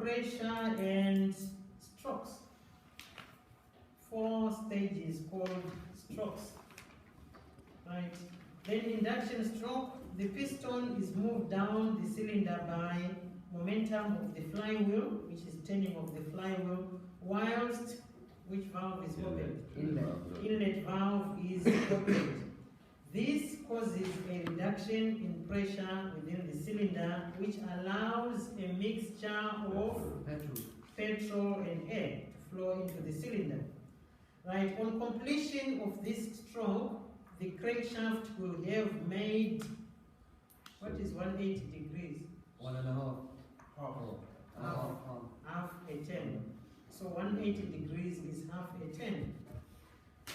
pressure and strokes. 4 stages called strokes. Right. Then induction stroke, the piston is moved down the cylinder by momentum of the flywheel, which is turning of the flywheel, whilst which valve is opened? Inlet valve is opened. This causes a reduction in pressure within the cylinder, which allows a mixture of petrol and air to flow into the cylinder. Right, on completion of this stroke, the crankshaft will have made, what is 180 degrees? 1.5. Half a turn. So 180 degrees is half a turn.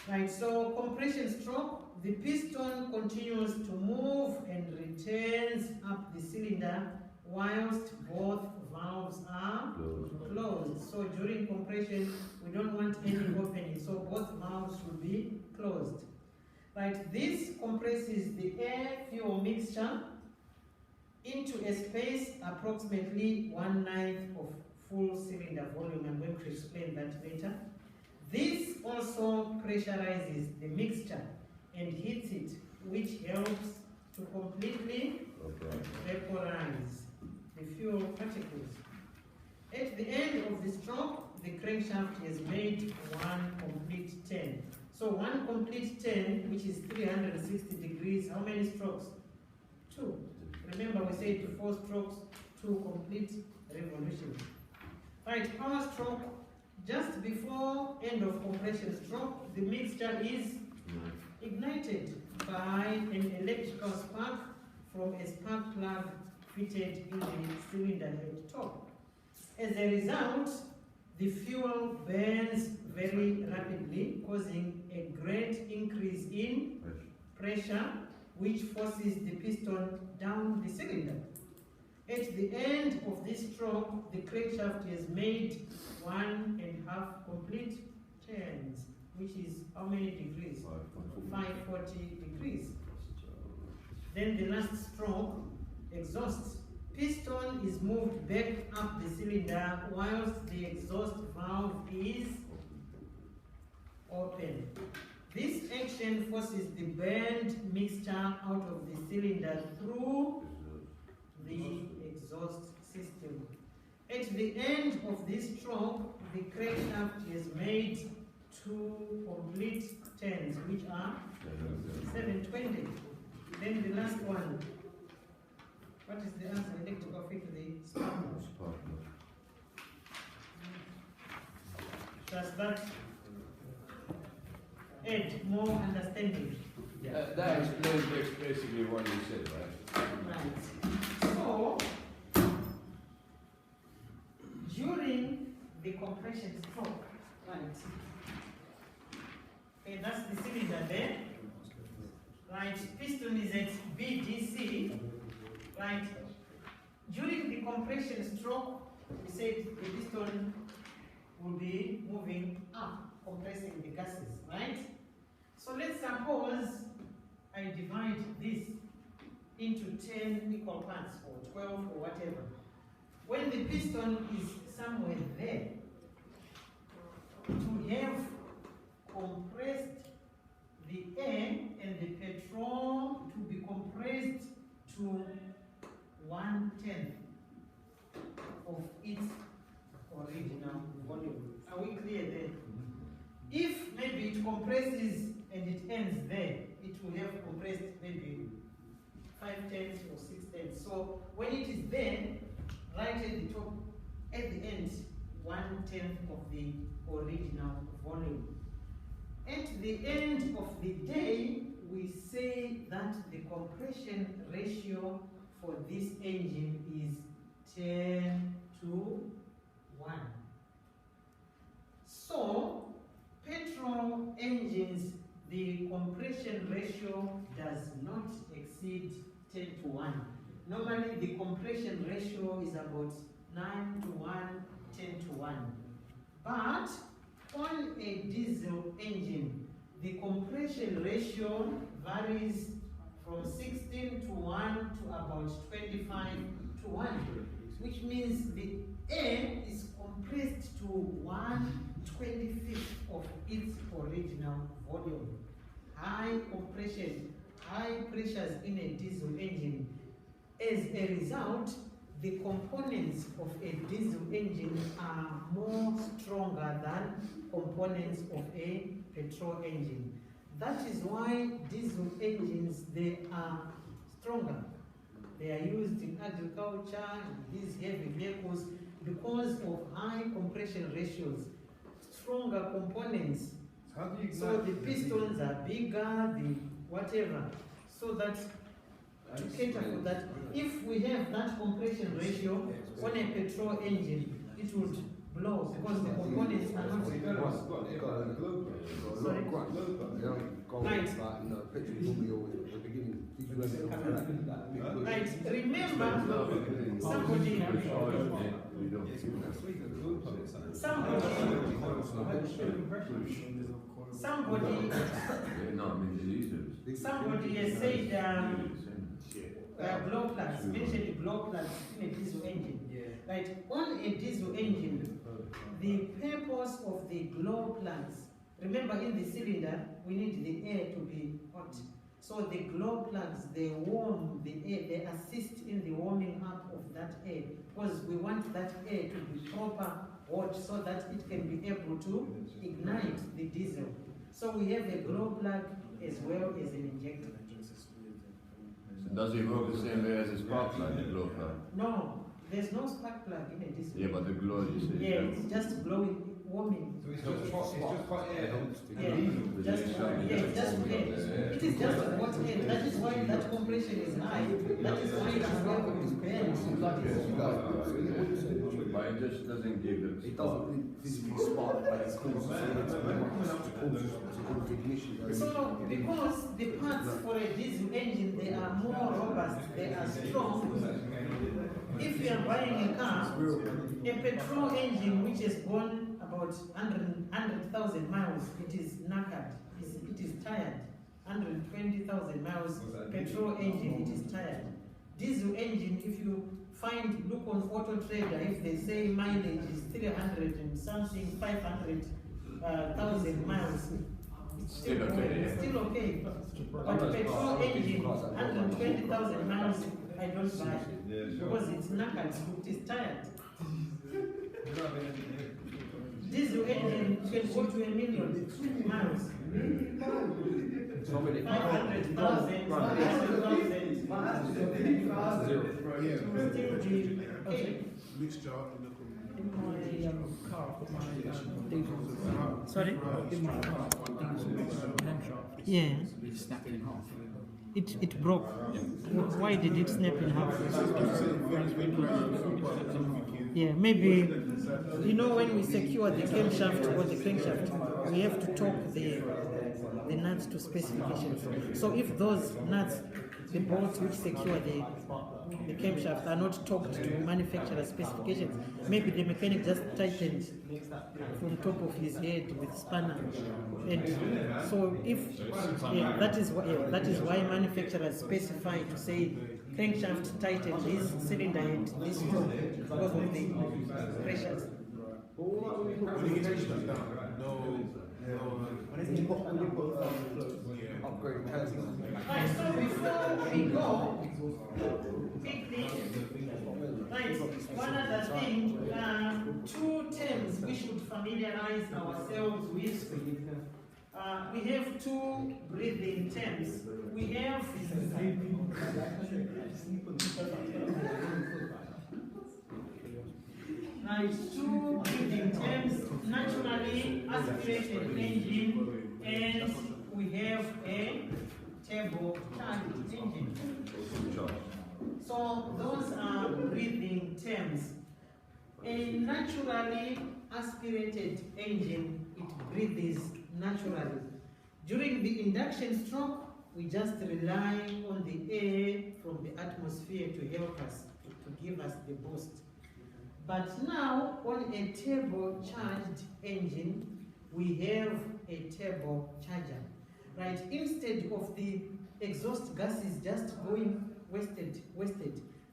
Right, so compression stroke, the piston continues to move and returns up the cylinder whilst both valves are closed. So during compression, we don't want any opening, so both valves should be closed. Right, this compresses the air-fuel mixture into a space approximately 1/9 of full cylinder volume. I'm going to explain that later. This also pressurizes the mixture and heats it, which helps to completely vaporize the fuel particles. At the end of the stroke, the crankshaft has made one complete turn. So one complete turn, which is 360 degrees, how many strokes? 2. Remember we said 4 strokes, 2 complete revolutions. Right, power stroke, just before end of compression stroke, the mixture is ignited by an electrical spark from a spark plug fitted in the cylinder at top. As a result, the fuel burns very rapidly, causing a great increase in pressure, which forces the piston down the cylinder. At the end of this stroke, the crankshaft has made 1.5 complete turns, which is how many degrees? 540 degrees. Then the last stroke, exhaust. Piston is moved back up the cylinder whilst the exhaust valve is open. This action forces the burned mixture out of the cylinder through the exhaust system. At the end of this stroke, the crankshaft has made 2 complete turns, which are 720. Then the last one. What is the answer? Electrical fit to the spark plug. Does that add more understanding? That explains basically what you said, right? Right. So, during the compression stroke, right? Okay, that's the cylinder there. Right, piston is at BDC. Right. During the compression stroke, we said the piston will be moving up, compressing the gases, right? So let's suppose I divide this into 10 equal parts, or 12, or whatever. When the piston is somewhere there, to have compressed the air and the petrol to be compressed to 1/10 of its original volume. Are we clear there? If maybe it compresses and it ends there, it will have compressed maybe 5/10 or 6/10. So when it is there, right at the top, at the end, 1/10 of the original volume. At the end of the day, we say that the compression ratio for this engine is 10:1. So, petrol engines, the compression ratio does not exceed 10:1. Normally, the compression ratio is about 9:1, 10:1. But on a diesel engine, the compression ratio varies from 16:1 to about 25:1, which means the air to 1/25 of its original volume. High compression, high pressures in a diesel engine. As a result, the components of a diesel engine are more stronger than components of a petrol engine. That is why diesel engines, they are stronger. They are used in agriculture, these heavy vehicles, because of high compression ratios, stronger components. How do you So the pistons are bigger, the whatever, so that to cater for that. If we have that compression ratio on a petrol engine, it would blow because the components are not. Sorry? Right. Remember, somebody has said glow plugs, mentioned glow plugs in a diesel engine. Right, on a diesel engine, the purpose of the glow plugs, remember in the cylinder, we need the air to be hot. So the glow plugs, they warm the air, they assist in the warming up of that air, because we want that air to be proper hot so that it can be able to ignite the diesel. So we have a glow plug as well as an injector. So does it work the same way as a spark plug, the glow plug? No, there's no spark plug in a diesel. Yeah, but the glow, you say. Yeah, it's just glowing, warming. So it's just hot air. Yeah, just air. It is just hot air. That is why that compression is high. That is why it is able to burn. But it just doesn't give the It doesn't physically spark, but it causes ignition. So, because the parts for a diesel engine, they are more robust, they are strong. If you are buying a car, a petrol engine which has gone about 100,000 miles, it is knackered, it is tired. 120,000 miles, petrol engine, it is tired. Diesel engine, if you look on Auto Trader, if they say mileage is 300 and something, 500,000 miles, it's still okay. But petrol engine, 120,000 miles, I don't buy because it's knackered, it is tired. Diesel engine can go to 1 million miles. 500,000, 500,000. Okay. Sorry? Yeah. It snapped in half. It broke. Why did it snap in half? Yeah, maybe, you know, when we secure the camshaft or the crankshaft, we have to torque the nuts to specifications. So if those nuts, the bolts which secure the camshaft are not torqued to manufacturer specifications, maybe the mechanic just tightened from top of his head with spanner. And so that is why manufacturers specify to say crankshaft tighten this cylinder head, this top, because of the pressures. Right, so before we go, quickly, right, one other thing, 2 terms we should familiarize ourselves with. We have 2 breathing terms. We have right, 2 breathing terms, naturally aspirated engine, and we have a turbocharged engine. So those are breathing terms. A naturally aspirated engine, it breathes naturally. During the induction stroke, we just rely on the air from the atmosphere to help us, to give us the boost. But now, on a turbocharged engine, we have a turbocharger. Right? Instead of the exhaust gases just going wasted,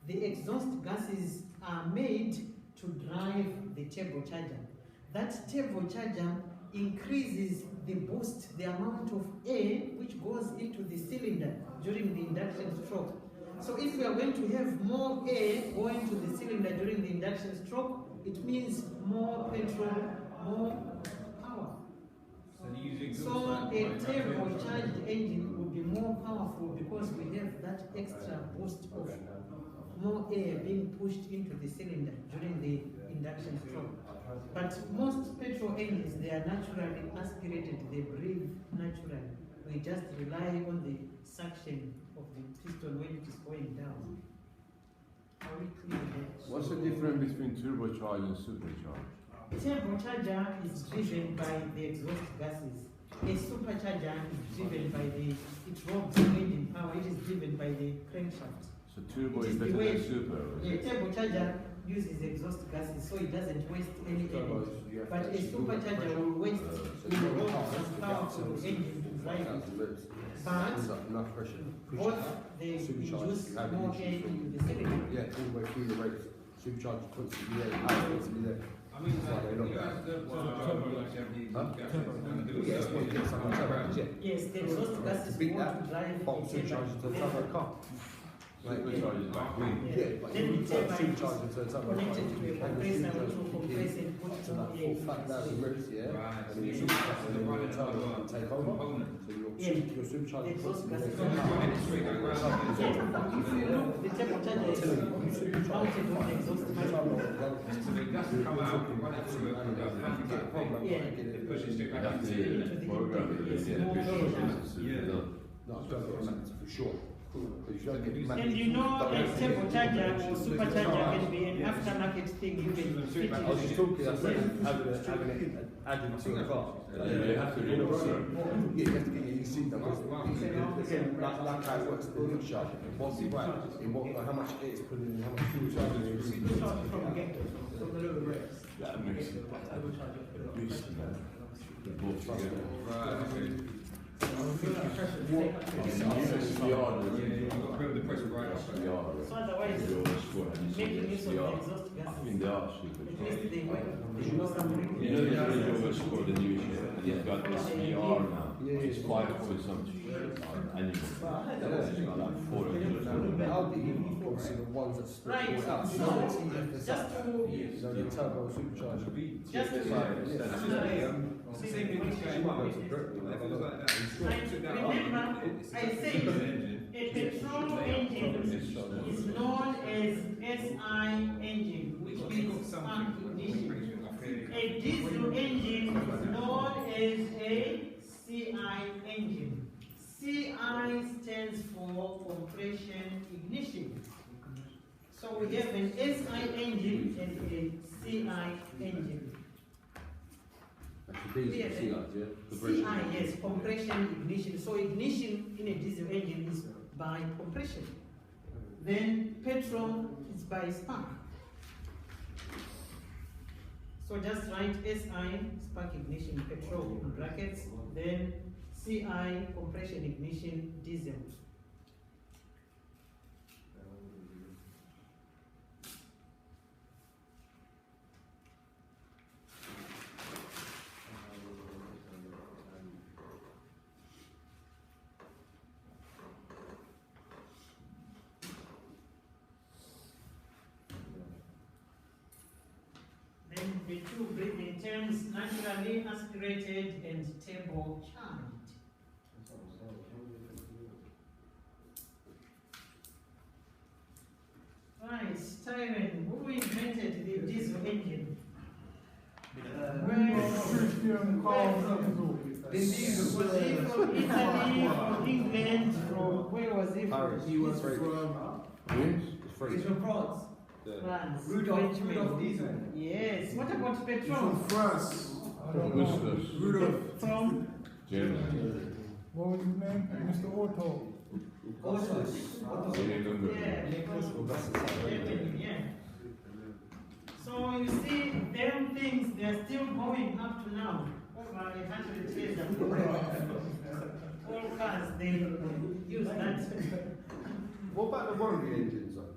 the exhaust gases are made to drive the turbocharger. that turbocharger increases the boost, the amount of air which goes into the cylinder during the induction stroke. So if we are going to have more air going to the cylinder during the induction stroke, it means more petrol, more power. So a turbocharged engine will be more powerful because we have that extra boost of more air being pushed into the cylinder during the induction stroke. But most petrol engines, they are naturally aspirated, they breathe naturally. We just rely on the suction of the piston when it is going down. Are we clear there? What's the difference between turbocharged and supercharged? Turbocharger is driven by the exhaust gases. A supercharger is driven by it robs the engine power, it is driven by the crankshaft. So turbo It is is the better way- than super. A turbocharger uses exhaust gases, so it doesn't waste any energy. But a supercharger will waste, will rob some power from the engine to drive it. But enough pressure. both they induce more air into the cylinder. Yeah, all the way through the race. Supercharger constantly there, power constantly there. I mean, That's why they don't. you guys don't Yes, well, you get something like that, yeah. Yes, the exhaust gases Beat want that, to drive Box the supercharger to the turbo car. Supercharged is back wing. Yeah. Yeah, but Then you the put turbine supercharger to the turbo car. connected to a compressor which will compress and put To more that air. 4,000 reps, yeah? Right. And then your supercharger and then the turbo can take over. So your supercharger Exhaust constantly gases. there. The turbocharger is mounted on the exhaust manifold. So the gas will come out, run it through a pump, Yeah. it pushes straight You back have into to the program it, Yes, yeah, more the air. yeah. No, it's don't get max for sure. But if you don't get max, And you know, a turbocharger or supercharger can be an aftermarket thing. You can fit I was just it. talking, I said having it added to the car. Yeah, you have to do it, sir. Yeah, you have to get your EC done. Again, like how it works in the charge. Once it right, it won't know how much air it's putting in, how much fuel charge it is. From get-go, from the little race. That makes it beast, man. The both together. Right, okay. It's the yard, You've got to build the pressure right up. the yard. So otherwise, The old squad, and you making see use it's of the the yard. exhaust I gases, think they are at supercharged. least they do some You know the Range Rover Sport, the new shit, and it's got this VR now. It's 5 point some shit on animal. It's got like 4 kilos on the back. How do you obviously the ones that split Right, all out? so, You know the TFSI, just to, you know the turbo supercharger. just to, It's the same thing with She might go to Britain, levels like that. remember, I said, a petrol engine is known as SI engine, which means spark ignition. A diesel engine is known as a CI engine. CI stands for compression ignition. So we have an SI engine and a CI engine. That's the diesel, Yeah. see that, yeah? CI, yes, compression ignition. So ignition in a diesel engine is by compression. Then petrol is by spark. So just write SI, spark ignition, petrol in brackets, then CI, compression ignition, diesel. Then the two breathing terms, naturally aspirated and turbocharged. Right, Styron, who invented the diesel engine? Christian Carl Was he from Italy, from England, from where was he from? Paris. He was French. from It's French. France. France. Rudolf Frenchman. Diesel. Yes. What about He's petrol? from France. Augustus, Rudolf. From Germany. What was his name? Mr. Otto. Really longer. Yeah. So you see, them things, they're still going up to now. Over 100 years ago. All cars, they use that. What about the rotary engines though?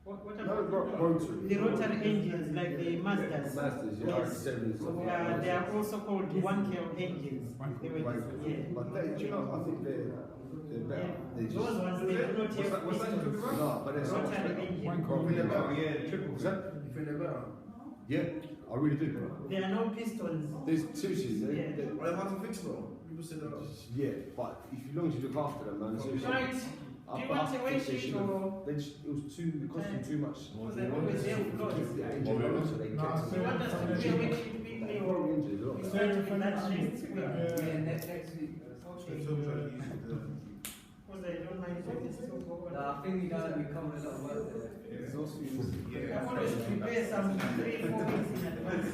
What No, about rotary. the rotary engines like the Mazdas? Masters, yeah, Yes. sevens. They are also called 1K engines. They were, yeah. But they, do you know, I think they're better. They just, Those ones, they do not have What's that you talking pistons. about? no, but they're so much Rotary better. engine. Oh, yeah, the triple. What's that? You think they're better? Yeah, I really do. There are no pistons. There's seriously, Yeah. Well, they're hard to fix though. People say that. yeah, but if you long as you look after them, man, seriously. Right. Do you want a think weight they sheet should have- or? They just, it was it cost them too much. They always have flaws. The engine room, so they No, kept You want us to do a weight sheet quickly or? Probably engine, a lot We better. start with that next week. Yeah. next week. Okay. Because I don't mind if it's still go on. I think we covered a lot of work there. I always prepare some 3-4 weeks in advance.